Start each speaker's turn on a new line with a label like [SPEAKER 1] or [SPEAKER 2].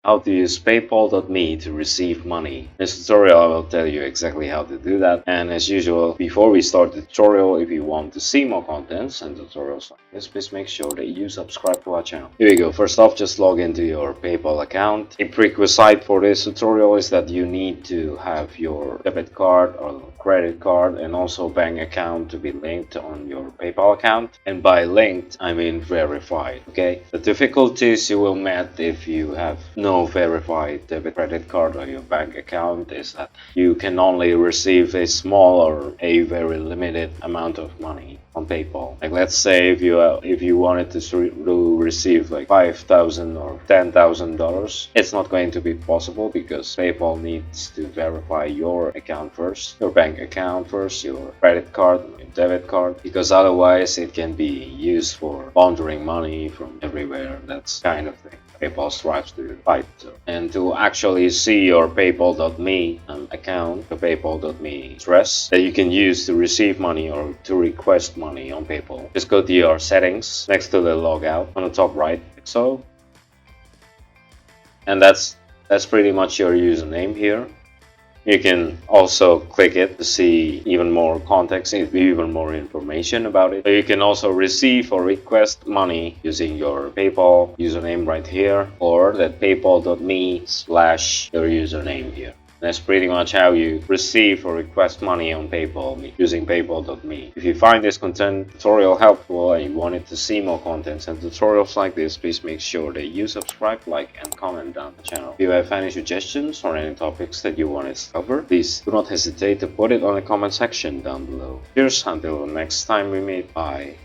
[SPEAKER 1] how to use PayPal.me to receive money. In this tutorial I will tell you exactly how to do that, and as usual, before we start the tutorial, if you want to see more contents and tutorials like this, please make sure that you subscribe to our channel. Here we go. First off, just log into your PayPal account. A prerequisite for this tutorial is that you need to have your debit card or credit card and also bank account to be linked on your PayPal account, and by linked I mean verified. Okay, the difficulties you will meet if you have no verified debit credit card or your bank account is that you can only receive a small or a very limited amount of money on PayPal. Like, let's say if you wanted to receive like $5,000 or $10,000, it's not going to be possible because PayPal needs to verify your account first, your bank account first, your credit card, your debit card, because otherwise it can be used for laundering money from everywhere. That's kind of thing PayPal strives to fight. And to actually see your PayPal.me account, the PayPal.me address that you can use to receive money or to request money on PayPal, just go to your settings next to the logout on the top right, like so. And that's pretty much your username here. You can also click it to see even more context, even more information about it. You can also receive or request money using your PayPal username right here, or that paypal.me/your username here. That's pretty much how you receive or request money on PayPal using PayPal.me. If you find this tutorial helpful and you wanted to see more contents and tutorials like this, please make sure that you subscribe, like, and comment down the channel. If you have any suggestions or any topics that you want us to cover, please do not hesitate to put it on the comment section down below. Cheers, until the next time we meet. Bye.